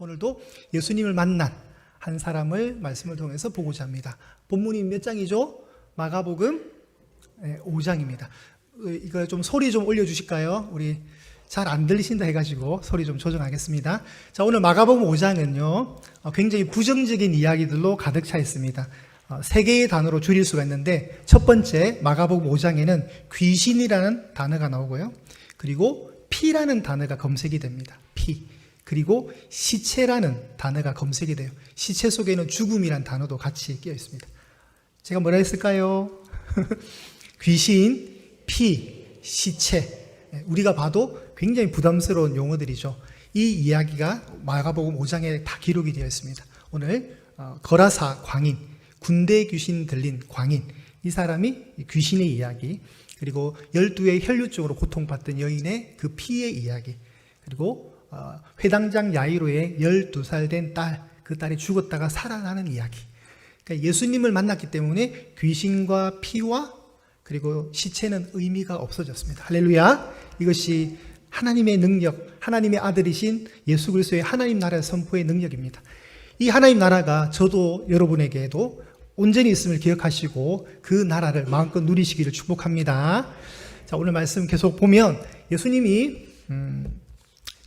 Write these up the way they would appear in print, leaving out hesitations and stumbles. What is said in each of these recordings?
오늘도 예수님을 만난 한 사람을 말씀을 통해서 보고자 합니다. 본문이 몇 장이죠? 마가복음 5장입니다. 이거 좀 소리 좀 올려주실까요? 우리 잘 안 들리신다 해가지고 소리 좀 조정하겠습니다. 자, 오늘 마가복음 5장은요, 굉장히 부정적인 이야기들로 가득 차 있습니다. 세 개의 단어로 줄일 수가 있는데, 첫 번째 마가복음 5장에는 귀신이라는 단어가 나오고요, 그리고 피라는 단어가 검색이 됩니다. 피. 그리고 시체라는 단어가 검색이 돼요. 시체 속에는 죽음이라는 단어도 같이 끼어 있습니다. 제가 뭐라 했을까요? 귀신, 피, 시체. 우리가 봐도 굉장히 부담스러운 용어들이죠. 이 이야기가 마가복음 5장에 다 기록이 되어 있습니다. 오늘 거라사 광인, 군대 귀신 들린 광인, 이 사람이 귀신의 이야기, 그리고 12의 혈류증으로 고통받던 여인의 그 피의 이야기, 그리고 회당장 야이로의 12살 된 딸, 그 딸이 죽었다가 살아나는 이야기. 그러니까 예수님을 만났기 때문에 귀신과 피와 그리고 시체는 의미가 없어졌습니다. 할렐루야. 이것이 하나님의 능력, 하나님의 아들이신 예수 그리스도의 하나님 나라의 선포의 능력입니다. 이 하나님 나라가 저도 여러분에게도 온전히 있음을 기억하시고 그 나라를 마음껏 누리시기를 축복합니다. 자, 오늘 말씀 계속 보면 예수님이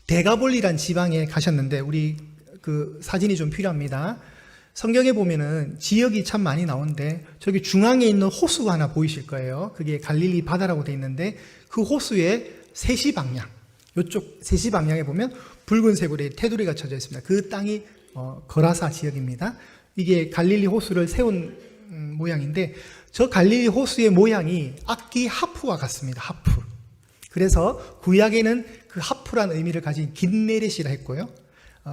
데가볼리란 지방에 가셨는데, 우리 그 사진이 좀 필요합니다. 성경에 보면은 지역이 참 많이 나오는데, 저기 중앙에 있는 호수가 하나 보이실 거예요. 그게 갈릴리 바다라고 되어 있는데, 그 호수의 세시 방향, 이쪽 세시 방향에 보면 붉은색으로 테두리가 쳐져 있습니다. 그 땅이 거라사 지역입니다. 이게 갈릴리 호수를 세운 모양인데, 저 갈릴리 호수의 모양이 악기 하프와 같습니다. 하프. 그래서 구약에는 그 하프라는 의미를 가진 긴네렛이라 했고요,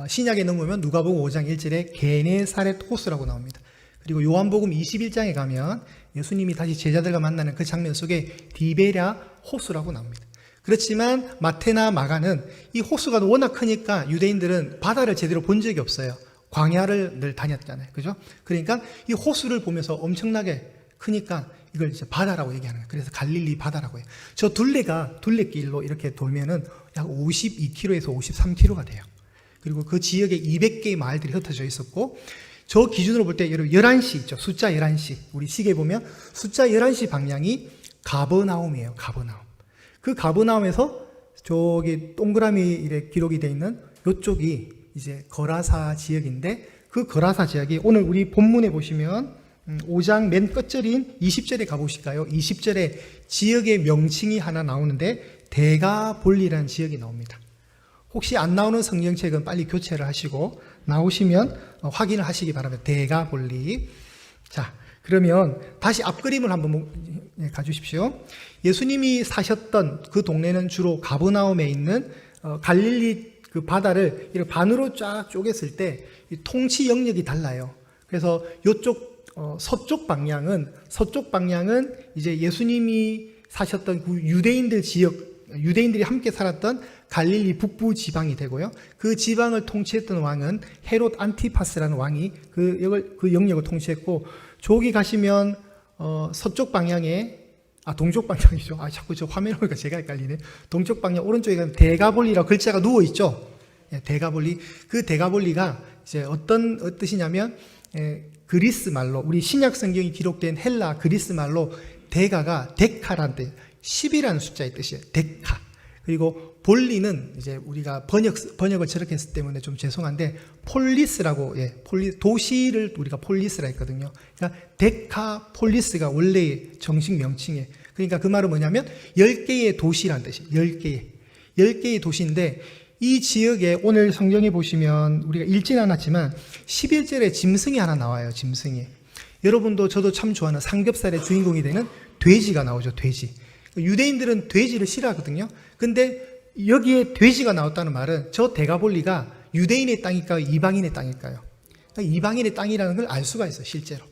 신약에 넘으면 누가복음 5장 1절에 게네사렛 호수라고 나옵니다. 그리고 요한복음 21장에 가면 예수님이 다시 제자들과 만나는 그 장면 속에 디베랴 호수라고 나옵니다. 그렇지만 마태나 마가는 이 호수가 워낙 크니까 유대인들은 바다를 제대로 본 적이 없어요. 광야를 늘 다녔잖아요. 그죠? 그러니까 이 호수를 보면서 엄청나게 크니까 이걸 이제 바다라고 얘기하는 거예요. 그래서 갈릴리 바다라고 해요. 저 둘레길로 이렇게 돌면은 약 52km에서 53km가 돼요. 그리고 그 지역에 200개의 마을들이 흩어져 있었고, 저 기준으로 볼 때 여러분 11시 있죠. 숫자 11시. 우리 시계 보면 숫자 11시 방향이 가버나움이에요. 가버나움. 그 가버나움에서 저기 동그라미 이렇게 기록이 되어 있는 이쪽이 이제 거라사 지역인데, 그 거라사 지역이 오늘 우리 본문에 보시면 5장 맨 끝절인 20절에 가보실까요? 20절에 지역의 명칭이 하나 나오는데 데가볼리라는 지역이 나옵니다. 혹시 안 나오는 성경책은 빨리 교체를 하시고 나오시면 확인을 하시기 바랍니다. 데가볼리. 자, 그러면 다시 앞그림을 한번 가주십시오. 예수님이 사셨던 그 동네는 주로 가버나움에 있는 갈릴리 그 바다를 이렇게 반으로 쫙 쪼갰을 때 통치 영역이 달라요. 그래서 이쪽 서쪽 방향은 이제 예수님이 사셨던 그 유대인들 지역, 유대인들이 함께 살았던 갈릴리 북부 지방이 되고요, 그 지방을 통치했던 왕은 헤롯 안티파스라는 왕이 그 영역을 통치했고, 저기 가시면 서쪽 방향에 동쪽 방향이죠. 자꾸 저 화면 보니까 제가 헷갈리네. 동쪽 방향 오른쪽에 가면 데가볼리라고 글자가 누워 있죠. 데가볼리. 그 데가볼리가 이제 어떤 뜻이냐면, 그리스 말로, 우리 신약 성경이 기록된 헬라 그리스 말로 데가가 데카라는 뜻, 10이라는 숫자의 뜻이에요. 데카. 그리고 볼리는 이제 우리가 번역을 저렇게 했기 때문에 좀 죄송한데, 폴리스라고, 도시를 우리가 폴리스라 했거든요. 그러니까 데카폴리스가 원래의 정식 명칭이에요. 그러니까 그 말은 뭐냐면 10개의 도시라는 뜻이에요. 10개의 도시인데, 이 지역에 오늘 성경에 보시면 우리가 읽지는 않았지만 11절에 짐승이 하나 나와요. 짐승이. 여러분도 저도 참 좋아하는 삼겹살의 주인공이 되는 돼지가 나오죠. 돼지. 유대인들은 돼지를 싫어하거든요. 근데 여기에 돼지가 나왔다는 말은 저 데가볼리가 유대인의 땅일까요? 이방인의 땅일까요? 이방인의 땅이라는 걸 알 수가 있어요. 실제로.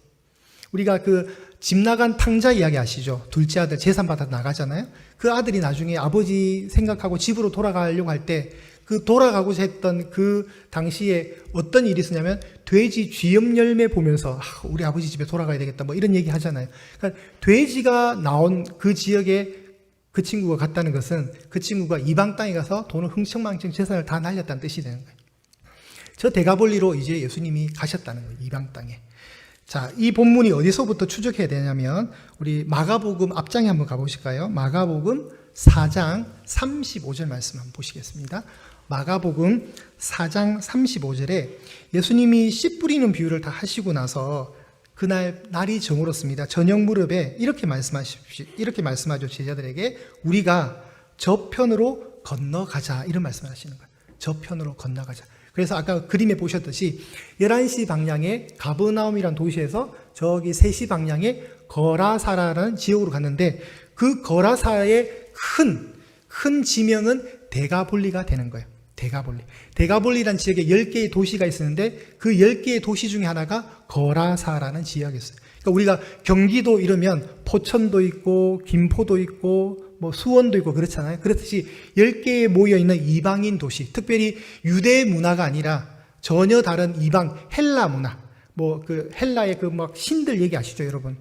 우리가 그 집 나간 탕자 이야기 아시죠? 둘째 아들 재산 받아 나가잖아요. 그 아들이 나중에 아버지 생각하고 집으로 돌아가려고 할 때, 그 돌아가고자 했던 그 당시에 어떤 일이 있었냐면, 돼지 쥐염 열매 보면서 우리 아버지 집에 돌아가야 되겠다 뭐 이런 얘기 하잖아요. 그러니까 돼지가 나온 그 지역에 그 친구가 갔다는 것은 그 친구가 이방 땅에 가서 돈을 흥청망청 재산을 다 날렸다는 뜻이 되는 거예요. 저 대가볼리로 이제 예수님이 가셨다는 거예요. 이방 땅에. 자, 이 본문이 어디서부터 추적해야 되냐면 우리 마가복음 앞장에 한번 가보실까요? 마가복음 4장 35절 말씀 한번 보시겠습니다. 마가복음 4장 35절에 예수님이 씨 뿌리는 비유를 다 하시고 나서 그날 날이 저물었습니다. 저녁 무렵에 이렇게 말씀하죠. 제자들에게 우리가 저편으로 건너가자 이런 말씀을 하시는 거예요. 저편으로 건너가자. 그래서 아까 그림에 보셨듯이 11시 방향에 가버나움이라는 도시에서 저기 3시 방향에 거라사라는 지역으로 갔는데 그 거라사의 큰 지명은 대가볼리가 되는 거예요. 대가볼리라는 지역에 10개의 도시가 있었는데 그 10개의 도시 중에 하나가 거라사라는 지역이었어요. 그러니까 우리가 경기도 이러면 포천도 있고 김포도 있고 뭐 수원도 있고 그렇잖아요. 그렇듯이 10개에 모여있는 이방인 도시, 특별히 유대 문화가 아니라 전혀 다른 이방 헬라 문화, 뭐 그 헬라의 그 막 신들 얘기 아시죠, 여러분?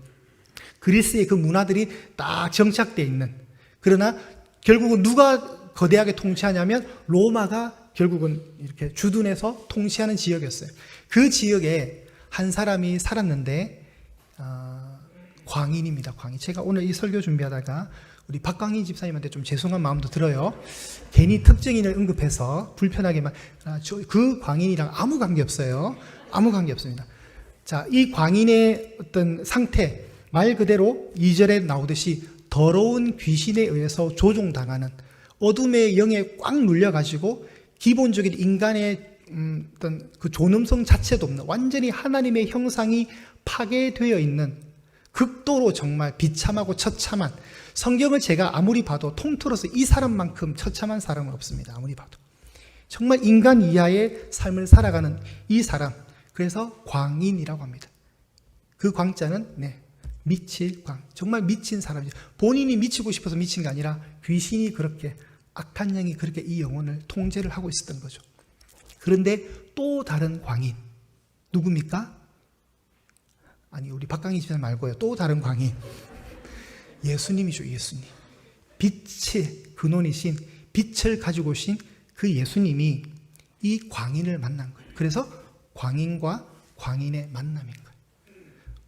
그리스의 그 문화들이 딱 정착되어 있는. 그러나 결국은 누가 거대하게 통치하냐면 로마가 결국은 이렇게 주둔해서 통치하는 지역이었어요. 그 지역에 한 사람이 살았는데 광인입니다. 광인. 제가 오늘 이 설교 준비하다가 우리 박광희 집사님한테 좀 죄송한 마음도 들어요. 괜히 특정인을 언급해서 불편하게만. 그 광인이랑 아무 관계 없어요. 아무 관계 없습니다. 자, 이 광인의 어떤 상태, 말 그대로 2절에 나오듯이 더러운 귀신에 의해서 조종당하는 어둠의 영에 꽉 눌려가지고 기본적인 인간의 어떤 그 존엄성 자체도 없는 완전히 하나님의 형상이 파괴되어 있는 극도로 정말 비참하고 처참한, 성경을 제가 아무리 봐도 통틀어서 이 사람만큼 처참한 사람은 없습니다. 아무리 봐도 정말 인간 이하의 삶을 살아가는 이 사람, 그래서 광인이라고 합니다. 그 광자는 미칠 광, 정말 미친 사람이죠. 본인이 미치고 싶어서 미친 게 아니라 귀신이 그렇게, 악한 영이 그렇게 이 영혼을 통제를 하고 있었던 거죠. 그런데 또 다른 광인 누굽니까? 아니, 우리 박강희 집사님 말고요. 또 다른 광인 예수님이죠. 예수님. 빛의 근원이신, 빛을 가지고 오신 그 예수님이 이 광인을 만난 거예요. 그래서 광인과 광인의 만남인 거예요.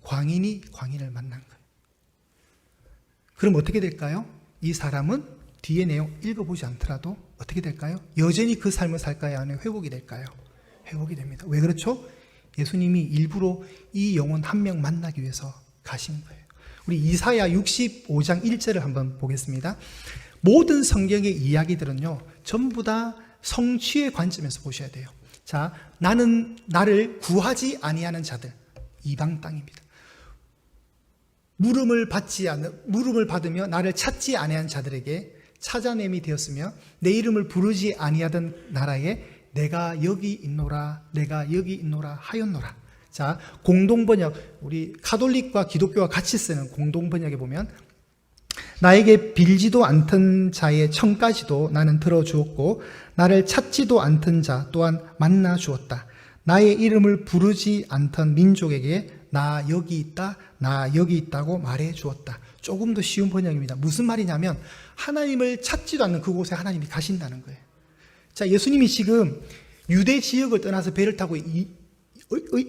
광인이 광인을 만난 거예요. 그럼 어떻게 될까요? 이 사람은 뒤에 내용 읽어보지 않더라도 어떻게 될까요? 여전히 그 삶을 살까요? 아니면 회복이 될까요? 회복이 됩니다. 왜 그렇죠? 예수님이 일부러 이 영혼 한 명 만나기 위해서 가신 거예요. 우리 이사야 65장 1절을 한번 보겠습니다. 모든 성경의 이야기들은요, 전부 다 성취의 관점에서 보셔야 돼요. 자, 나는 나를 구하지 아니하는 자들, 이방 땅입니다. 물음을 받으며 나를 찾지 아니한 자들에게 찾아냄이 되었으며 내 이름을 부르지 아니하던 나라에 내가 여기 있노라, 내가 여기 있노라 하였노라. 자, 공동번역, 우리 가톨릭과 기독교와 같이 쓰는 공동번역에 보면 나에게 빌지도 않던 자의 청까지도 나는 들어주었고 나를 찾지도 않던 자 또한 만나 주었다. 나의 이름을 부르지 않던 민족에게 나 여기 있다, 나 여기 있다고 말해 주었다. 조금 더 쉬운 번역입니다. 무슨 말이냐면 하나님을 찾지도 않는 그곳에 하나님이 가신다는 거예요. 자, 예수님이 지금 유대 지역을 떠나서 배를 타고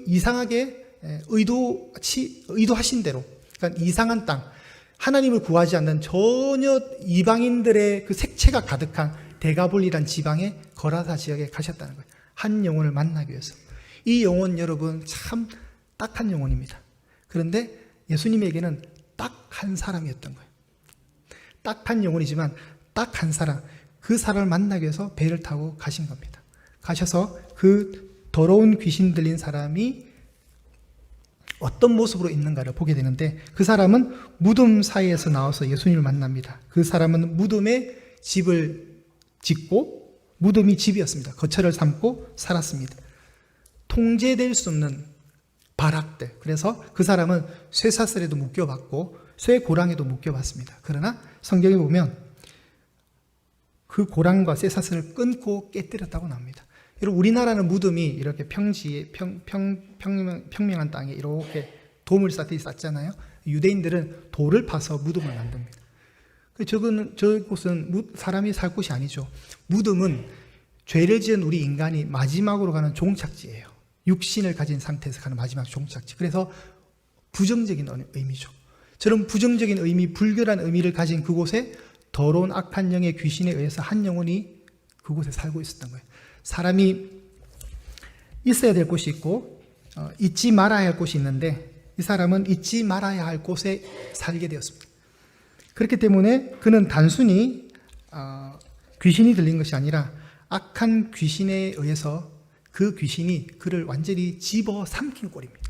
이상하게 의도하신 대로, 그러니까 이상한 땅, 하나님을 구하지 않는 전혀 이방인들의 그 색채가 가득한 대가볼리란 지방의 거라사 지역에 가셨다는 거예요. 한 영혼을 만나기 위해서. 이 영혼 여러분 참 딱한 영혼입니다. 그런데 예수님에게는 딱 한 사람이었던 거예요. 딱한 영혼이지만 딱 한 사람, 그 사람을 만나기 위해서 배를 타고 가신 겁니다. 가셔서 그 더러운 귀신 들린 사람이 어떤 모습으로 있는가를 보게 되는데 그 사람은 무덤 사이에서 나와서 예수님을 만납니다. 그 사람은 무덤에 집을 짓고 무덤이 집이었습니다. 거처를 삼고 살았습니다. 통제될 수 없는 바락들. 그래서 그 사람은 쇠사슬에도 묶여봤고 쇠고랑에도 묶여봤습니다. 그러나 성경에 보면 그 고랑과 쇠사슬을 끊고 깨뜨렸다고 나옵니다. 여러분, 우리나라는 무덤이 이렇게 평명한 땅에 이렇게 도물 쌓듯이 쌓잖아요. 유대인들은 돌을 파서 무덤을 만듭니다. 저곳은 사람이 살 곳이 아니죠. 무덤은 죄를 지은 우리 인간이 마지막으로 가는 종착지예요. 육신을 가진 상태에서 가는 마지막 종착지. 그래서 부정적인 의미죠. 저런 부정적인 의미, 불결한 의미를 가진 그곳에 더러운 악한 영의 귀신에 의해서 한 영혼이 그곳에 살고 있었던 거예요. 사람이 있어야 될 곳이 있고 잊지 말아야 할 곳이 있는데 이 사람은 잊지 말아야 할 곳에 살게 되었습니다. 그렇기 때문에 그는 단순히 귀신이 들린 것이 아니라 악한 귀신에 의해서 그 귀신이 그를 완전히 집어삼킨 꼴입니다.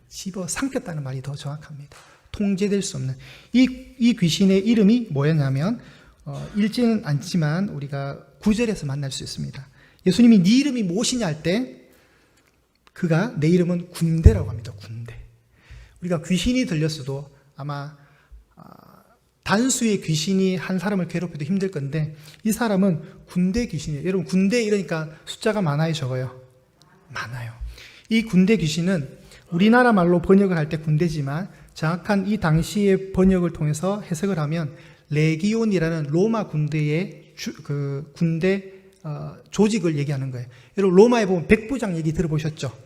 집어삼켰다는 말이 더 정확합니다. 통제될 수 없는 이 귀신의 이름이 뭐였냐면 읽지는 않지만 우리가 9절에서 만날 수 있습니다. 예수님이 네 이름이 무엇이냐 할 때 그가 내 이름은 군대라고 합니다. 군대. 우리가 귀신이 들렸어도 아마 단수의 귀신이 한 사람을 괴롭혀도 힘들 건데 이 사람은 군대 귀신이에요. 여러분 군대 이러니까 숫자가 많아요, 적어요? 많아요. 이 군대 귀신은 우리나라 말로 번역을 할 때 군대지만 정확한 이 당시의 번역을 통해서 해석을 하면 레기온이라는 로마 군대의 군대 조직을 얘기하는 거예요. 여러분 로마에 보면 백부장 얘기 들어보셨죠?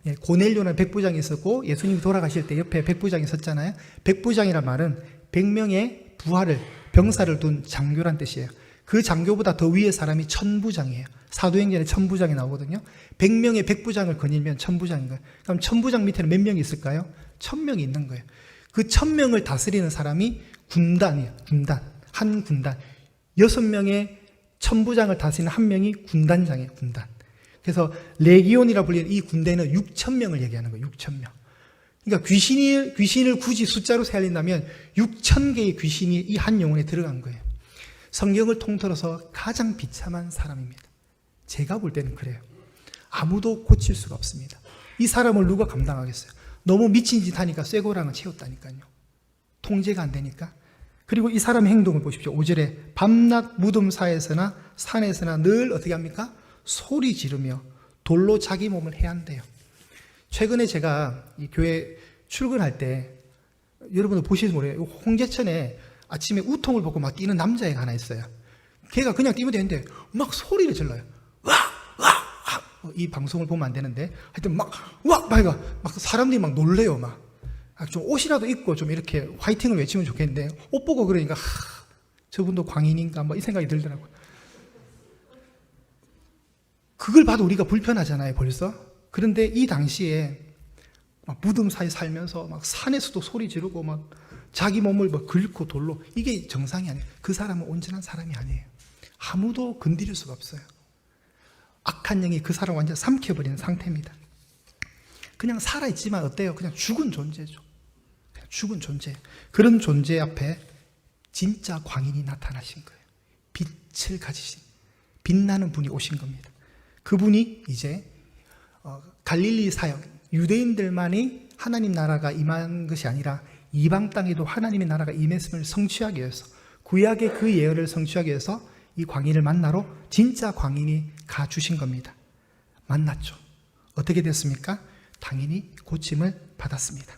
예, 고넬료는 백부장이 있었고 예수님이 돌아가실 때 옆에 백부장이 있었잖아요. 백부장이란 말은 100명의 부하를 병사를 둔 장교란 뜻이에요. 그 장교보다 더 위의 사람이 천부장이에요. 사도행전에 천부장이 나오거든요. 100명의 백부장을 거닐면 천부장인 거예요. 그럼 천부장 밑에는 몇 명이 있을까요? 1000명이 있는 거예요. 그 1000명을 다스리는 사람이 군단이에요. 군단. 한 군단. 6명의 천부장을 다스리는 한 명이 군단장이에요. 군단. 그래서 레기온이라 불리는 이 군대는 6000명을 얘기하는 거예요. 6000명. 그러니까 귀신을 굳이 숫자로 세알린다면 6000개의 귀신이 이 한 영혼에 들어간 거예요. 성경을 통틀어서 가장 비참한 사람입니다. 제가 볼 때는 그래요. 아무도 고칠 수가 없습니다. 이 사람을 누가 감당하겠어요? 너무 미친 짓 하니까 쇠고랑을 채웠다니까요. 통제가 안 되니까. 그리고 이 사람의 행동을 보십시오. 5절에 밤낮 무덤사에서나 산에서나 늘 어떻게 합니까? 소리 지르며 돌로 자기 몸을 해한대요. 최근에 제가 이 교회 출근할 때 여러분들 보시지 모르겠어요. 홍제천에 아침에 우통을 벗고 막 뛰는 남자애가 하나 있어요. 걔가 그냥 뛰면 되는데 막 소리를 질러요. 와! 이 방송을 보면 안 되는데 하여튼 막 사람들이 막 놀래요. 막 좀 옷이라도 입고 좀 이렇게 화이팅을 외치면 좋겠는데 옷 보고 그러니까 저분도 광인인가 뭐 이 생각이 들더라고요. 그걸 봐도 우리가 불편하잖아요, 벌써. 그런데 이 당시에 막 무덤 사이 살면서 막 산에서도 소리 지르고 막 자기 몸을 막 긁고 돌로 이게 정상이 아니에요. 그 사람은 온전한 사람이 아니에요. 아무도 건드릴 수가 없어요. 악한 영이 그 사람을 완전 삼켜버리는 상태입니다. 그냥 살아있지만 어때요? 그냥 죽은 존재죠. 그냥 죽은 존재. 그런 존재 앞에 진짜 광인이 나타나신 거예요. 빛을 가지신 빛나는 분이 오신 겁니다. 그분이 이제 갈릴리 사역, 유대인들만이 하나님 나라가 임한 것이 아니라 이방 땅에도 하나님의 나라가 임했음을 성취하기 위해서 구약의 그 예언을 성취하기 위해서 이 광인을 만나러 진짜 광인이 가주신 겁니다. 만났죠. 어떻게 됐습니까? 당연히 고침을 받았습니다.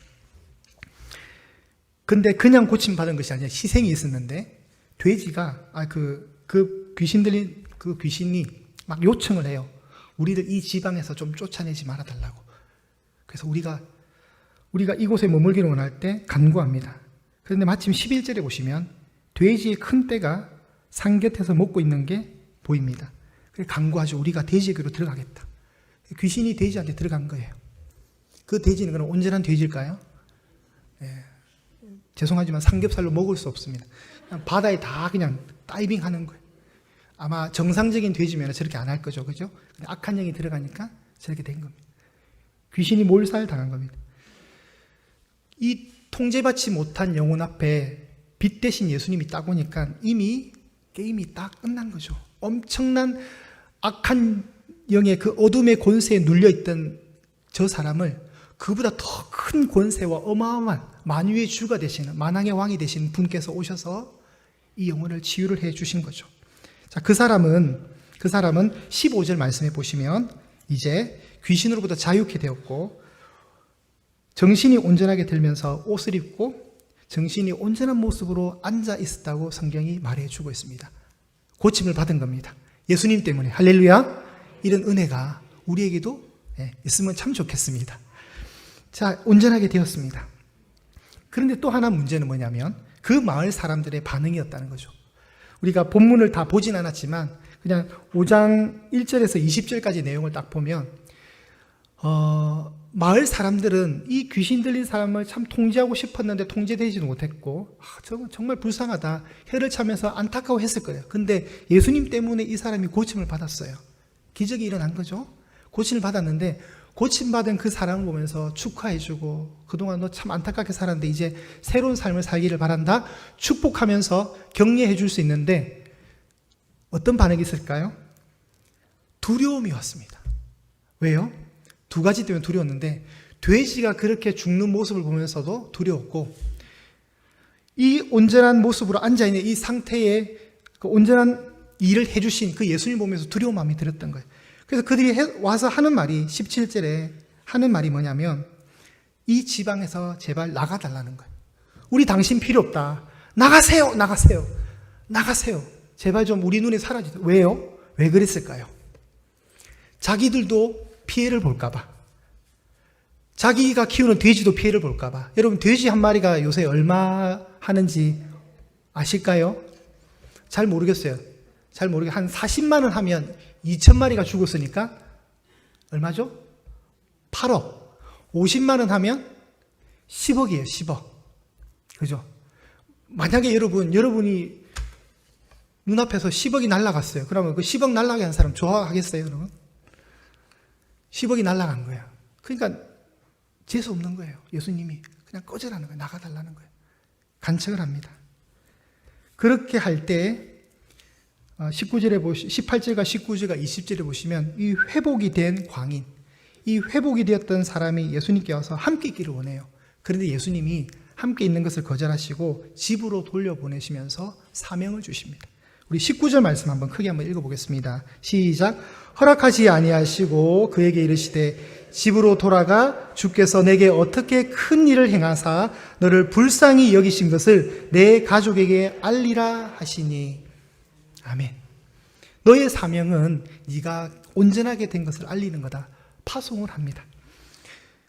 근데 그냥 고침 받은 것이 아니라 희생이 있었는데 돼지가 그 귀신 들린 그 귀신이 막 요청을 해요. 우리를 이 지방에서 좀 쫓아내지 말아달라고. 그래서 우리가 이곳에 머물기를 원할 때 간구합니다. 그런데 마침 11절에 보시면 돼지의 큰 떼가 산 곁에서 먹고 있는 게 보입니다. 그래서 간구하죠. 우리가 돼지에게로 들어가겠다. 귀신이 돼지한테 들어간 거예요. 그 돼지는 그럼 온전한 돼지일까요? 네. 죄송하지만 삼겹살로 먹을 수 없습니다. 그냥 바다에 다 그냥 다이빙 하는 거예요. 아마 정상적인 돼지면 저렇게 안 할 거죠. 그죠? 근데 악한 영이 들어가니까 저렇게 된 겁니다. 귀신이 몰살 당한 겁니다. 이 통제받지 못한 영혼 앞에 빛 대신 예수님이 딱 오니까 이미 게임이 딱 끝난 거죠. 엄청난 악한 영의 그 어둠의 권세에 눌려있던 저 사람을 그보다 더 큰 권세와 어마어마한 만유의 주가 되시는 만왕의 왕이 되신 분께서 오셔서 이 영혼을 치유를 해 주신 거죠. 자, 그 사람은 15절 말씀해 보시면 이제 귀신으로부터 자유케 되었고 정신이 온전하게 들면서 옷을 입고 정신이 온전한 모습으로 앉아 있었다고 성경이 말해주고 있습니다. 고침을 받은 겁니다. 예수님 때문에. 할렐루야. 이런 은혜가 우리에게도 있으면 참 좋겠습니다. 자, 온전하게 되었습니다. 그런데 또 하나 문제는 뭐냐면 그 마을 사람들의 반응이었다는 거죠. 우리가 본문을 다 보진 않았지만 그냥 5장 1절에서 20절까지 내용을 딱 보면 마을 사람들은 이 귀신 들린 사람을 참 통제하고 싶었는데 통제되지도 못했고 정말 불쌍하다, 혀를 차면서 안타까워했을 거예요. 근데 예수님 때문에 이 사람이 고침을 받았어요. 기적이 일어난 거죠. 고침을 받았는데 고침받은 그 사람을 보면서 축하해주고 그동안 너 참 안타깝게 살았는데 이제 새로운 삶을 살기를 바란다, 축복하면서 격려해 줄 수 있는데 어떤 반응이 있을까요? 두려움이 왔습니다. 왜요? 두 가지 때문에 두려웠는데 돼지가 그렇게 죽는 모습을 보면서도 두려웠고 이 온전한 모습으로 앉아있는 이 상태에 그 온전한 일을 해주신 그 예수님 보면서 두려운 마음이 들었던 거예요. 그래서 그들이 와서 하는 말이 17절에 하는 말이 뭐냐면 이 지방에서 제발 나가달라는 거예요. 우리 당신 필요 없다. 나가세요. 나가세요. 나가세요. 제발 좀 우리 눈에 사라지세요. 왜요? 왜 그랬을까요? 자기들도 피해를 볼까봐. 자기가 키우는 돼지도 피해를 볼까봐. 여러분 돼지 한 마리가 요새 얼마 하는지 아실까요? 잘 모르겠어요. 잘 모르게 한 40만 원 하면 2,000마리가 죽었으니까 얼마죠? 8억. 50만 원 하면 10억이에요. 10억. 그죠? 만약에 여러분이 눈앞에서 10억이 날아갔어요. 그러면 그 10억 날아가게 한 사람 좋아하겠어요? 여러분? 10억이 날아간 거예요. 그러니까 재수 없는 거예요. 예수님이 그냥 꺼져라는 거예요. 나가달라는 거예요. 간척을 합니다. 그렇게 할 때 18절과 19절과 20절에 보시면 이 회복이 된 광인, 이 회복이 되었던 사람이 예수님께 와서 함께 있기를 원해요. 그런데 예수님이 함께 있는 것을 거절하시고 집으로 돌려보내시면서 사명을 주십니다. 우리 19절 말씀 크게 한번 읽어보겠습니다. 시작. 허락하지 아니하시고 그에게 이르시되 집으로 돌아가 주께서 내게 어떻게 큰 일을 행하사 너를 불쌍히 여기신 것을 내 가족에게 알리라 하시니. 아멘. 너의 사명은 네가 온전하게 된 것을 알리는 거다. 파송을 합니다.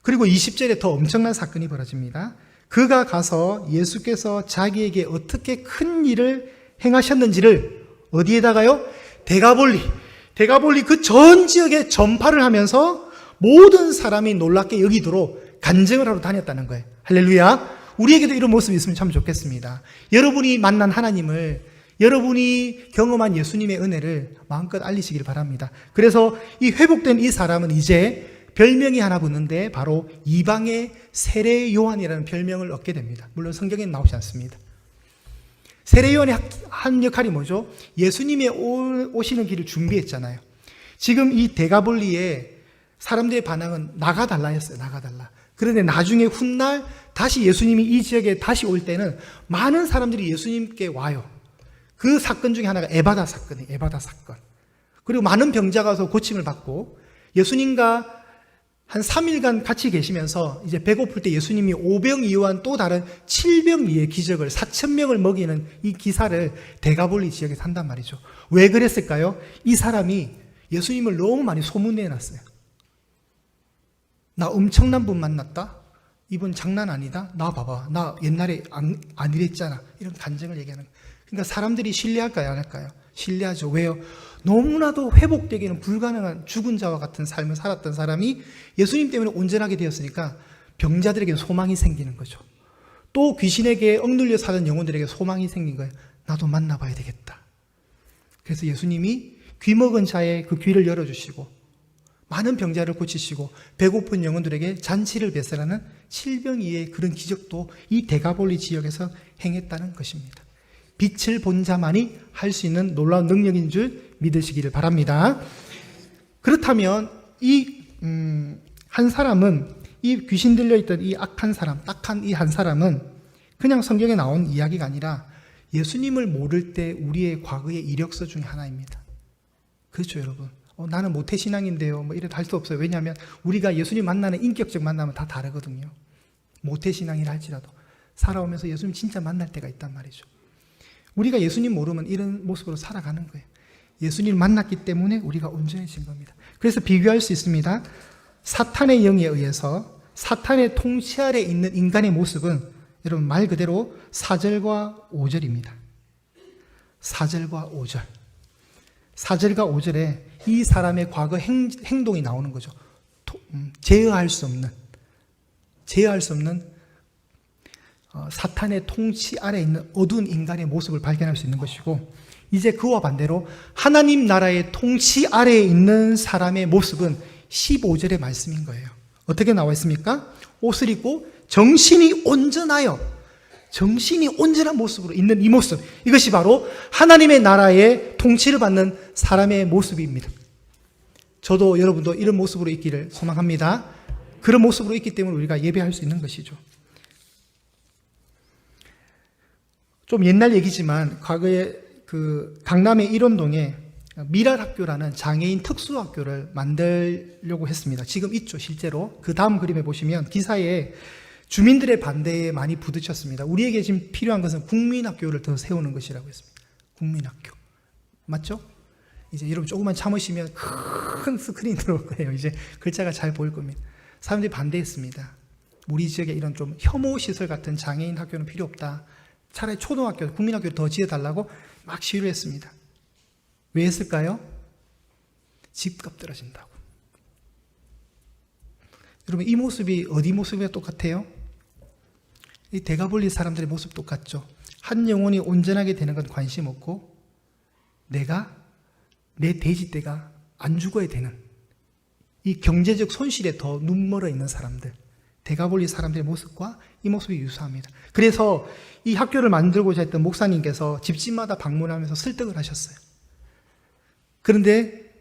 그리고 20절에 더 엄청난 사건이 벌어집니다. 그가 가서 예수께서 자기에게 어떻게 큰 일을 행하셨는지를 어디에다가요? 데가볼리 그 전 지역에 전파를 하면서 모든 사람이 놀랍게 여기도록 간증을 하러 다녔다는 거예요. 할렐루야. 우리에게도 이런 모습이 있으면 참 좋겠습니다. 여러분이 만난 하나님을, 여러분이 경험한 예수님의 은혜를 마음껏 알리시길 바랍니다. 그래서 이 회복된 이 사람은 이제 별명이 하나 붙는데 바로 이방의 세례 요한이라는 별명을 얻게 됩니다. 물론 성경에는 나오지 않습니다. 세례 요한의 한 역할이 뭐죠? 예수님의 오시는 길을 준비했잖아요. 지금 이 데가볼리에 사람들의 반응은 나가달라였어요. 나가달라. 그런데 나중에 훗날 다시 예수님이 이 지역에 다시 올 때는 많은 사람들이 예수님께 와요. 그 사건 중에 하나가 에바다 사건이에요. 에바다 사건. 그리고 많은 병자가 와서 고침을 받고 예수님과 한 3일간 같이 계시면서 이제 배고플 때 예수님이 5병 이후한 또 다른 7병 이의 기적을 4,000명을 먹이는 이 기사를 데가볼리 지역에서 한단 말이죠. 왜 그랬을까요? 이 사람이 예수님을 너무 많이 소문내놨어요. 나 엄청난 분 만났다? 이분 장난 아니다? 나 봐봐. 나 옛날에 안 이랬잖아. 이런 간증을 얘기하는 거예요. 그러니까 사람들이 신뢰할까요? 안 할까요? 신뢰하죠. 왜요? 너무나도 회복되기는 불가능한 죽은 자와 같은 삶을 살았던 사람이 예수님 때문에 온전하게 되었으니까 병자들에게 소망이 생기는 거죠. 또 귀신에게 억눌려 사는 영혼들에게 소망이 생긴 거예요. 나도 만나봐야 되겠다. 그래서 예수님이 귀 먹은 자의 그 귀를 열어주시고 많은 병자를 고치시고 배고픈 영혼들에게 잔치를 배설하는 7병이의 그런 기적도 이 데가볼리 지역에서 행했다는 것입니다. 빛을 본 자만이 할 수 있는 놀라운 능력인 줄 믿으시기를 바랍니다. 그렇다면 이 한 사람은, 이 귀신 들려있던 이 악한 사람, 딱한 이 한 사람은 그냥 성경에 나온 이야기가 아니라 예수님을 모를 때 우리의 과거의 이력서 중에 하나입니다. 그렇죠, 여러분? 나는 모태신앙인데요. 이래도 할 수 없어요. 왜냐하면 우리가 예수님 만나는 인격적 만남은 다 다르거든요. 모태신앙이라 할지라도 살아오면서 예수님 진짜 만날 때가 있단 말이죠. 우리가 예수님 모르면 이런 모습으로 살아가는 거예요. 예수님을 만났기 때문에 우리가 온전해진 겁니다. 그래서 비교할 수 있습니다. 사탄의 영에 의해서 사탄의 통치 아래 있는 인간의 모습은 여러분 말 그대로 4절과 5절입니다. 4절과 5절. 4절과 5절에 이 사람의 과거 행동이 나오는 거죠. 제어할 수 없는 사탄의 통치 아래 있는 어두운 인간의 모습을 발견할 수 있는 것이고, 이제 그와 반대로 하나님 나라의 통치 아래에 있는 사람의 모습은 15절의 말씀인 거예요. 어떻게 나와 있습니까? 옷을 입고 정신이 온전한 모습으로 있는 이 모습, 이것이 바로 하나님의 나라의 통치를 받는 사람의 모습입니다. 저도 여러분도 이런 모습으로 있기를 소망합니다. 그런 모습으로 있기 때문에 우리가 예배할 수 있는 것이죠. 좀 옛날 얘기지만 과거에 강남의 일원동에 미랄학교라는 장애인 특수학교를 만들려고 했습니다. 지금 있죠, 실제로. 그 다음 그림에 보시면 기사에 주민들의 반대에 많이 부딪혔습니다. 우리에게 지금 필요한 것은 국민학교를 더 세우는 것이라고 했습니다. 국민학교. 맞죠? 이제 여러분 조금만 참으시면 큰 스크린 들어올 거예요. 이제 글자가 잘 보일 겁니다. 사람들이 반대했습니다. 우리 지역에 이런 좀 혐오시설 같은 장애인 학교는 필요 없다. 차라리 초등학교, 국민학교를 더 지어달라고 막 시위를 했습니다. 왜 했을까요? 집값 떨어진다고. 여러분 이 모습이 어디 모습이랑 똑같아요? 이 대가볼리 사람들의 모습 똑같죠. 한 영혼이 온전하게 되는 건 관심 없고 내 돼지떼가 안 죽어야 되는 이 경제적 손실에 더 눈멀어 있는 사람들, 대가볼리 사람들의 모습과 이 모습이 유사합니다. 그래서 이 학교를 만들고자 했던 목사님께서 집집마다 방문하면서 설득을 하셨어요. 그런데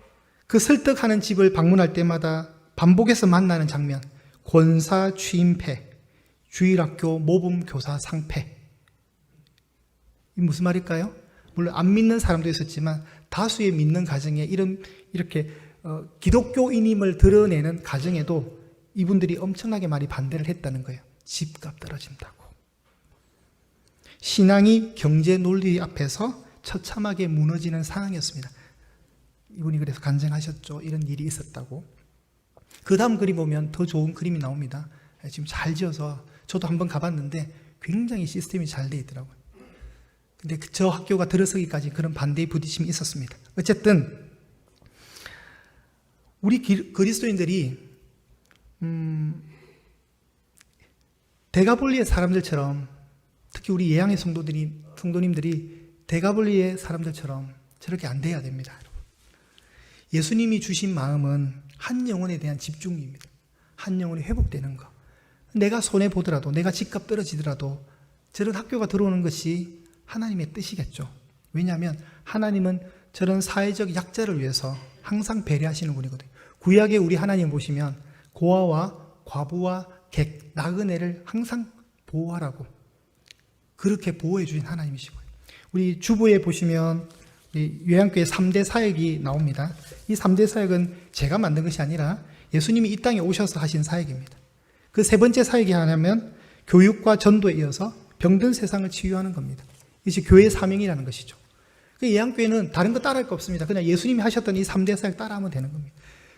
그 설득하는 집을 방문할 때마다 반복해서 만나는 장면, 권사 취임패, 주일학교 모범 교사 상패. 이 무슨 말일까요? 물론 안 믿는 사람도 있었지만 다수의 믿는 가정에 이렇게 기독교인임을 드러내는 가정에도 이분들이 엄청나게 많이 반대를 했다는 거예요. 집값 떨어진다고. 신앙이 경제 논리 앞에서 처참하게 무너지는 상황이었습니다. 이분이 그래서 간증하셨죠. 이런 일이 있었다고. 그 다음 그림 보면 더 좋은 그림이 나옵니다. 지금 잘 지어서 저도 한번 가봤는데 굉장히 시스템이 잘 돼 있더라고요. 근데 저 학교가 들어서기까지 그런 반대의 부딪힘이 있었습니다. 어쨌든 우리 그리스도인들이 대가볼리의 사람들처럼, 특히 우리 예양의 성도님들이 대가볼리의 사람들처럼 저렇게 안 돼야 됩니다. 예수님이 주신 마음은 한 영혼에 대한 집중입니다. 한 영혼이 회복되는 거. 내가 손해보더라도, 내가 집값 떨어지더라도 저런 학교가 들어오는 것이 하나님의 뜻이겠죠. 왜냐하면 하나님은 저런 사회적 약자를 위해서 항상 배려하시는 분이거든요. 구약의 우리 하나님 보시면 고아와 과부와 객, 나그네를 항상 보호하라고 그렇게 보호해 주신 하나님이시고요. 우리 주보에 보시면 요양교회 3대 사역이 나옵니다. 이 3대 사역은 제가 만든 것이 아니라 예수님이 이 땅에 오셔서 하신 사역입니다. 그 세 번째 사역이 하냐면 교육과 전도에 이어서 병든 세상을 치유하는 겁니다. 이것이 교회의 사명이라는 것이죠. 예양교회는 다른 거 따라할 거 없습니다. 그냥 예수님이 하셨던 이 3대 사역 따라하면 되는 겁니다.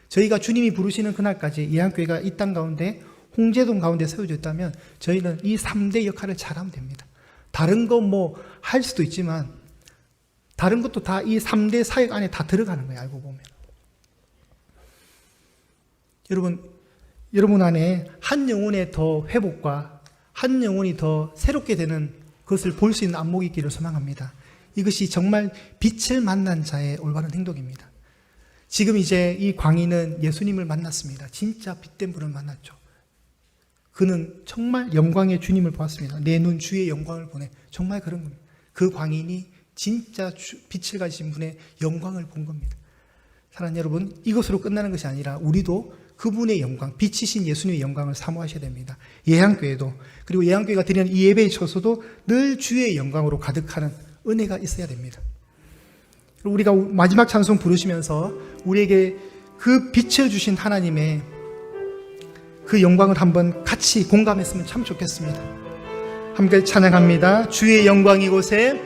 저희가 주님이 부르시는 그날까지 예양교회가 이 땅 가운데 홍제동 가운데 세워져 있다면 저희는 이 3대 역할을 잘하면 됩니다. 다른 거 뭐 할 수도 있지만 다른 것도 다 이 3대 사역 안에 다 들어가는 거예요. 알고 보면. 여러분 안에 한 영혼의 더 회복과 한 영혼이 더 새롭게 되는 것을 볼 수 있는 안목이 있기를 소망합니다. 이것이 정말 빛을 만난 자의 올바른 행동입니다. 지금 이제 이 광인은 예수님을 만났습니다. 진짜 빛된 분을 만났죠. 그는 정말 영광의 주님을 보았습니다. 내 눈 주의 영광을 보네. 정말 그런 겁니다. 그 광인이 진짜 빛을 가지신 분의 영광을 본 겁니다. 사랑하는 여러분, 이것으로 끝나는 것이 아니라 우리도 그분의 영광, 빛이신 예수님의 영광을 사모하셔야 됩니다. 예양교회도, 그리고 예양교회가 드리는 이 예배에 있어서도 늘 주의 영광으로 가득하는 은혜가 있어야 됩니다. 우리가 마지막 찬송 부르시면서 우리에게 그 빛을 주신 하나님의 그 영광을 한번 같이 공감했으면 참 좋겠습니다. 함께 찬양합니다. 주의 영광 이곳에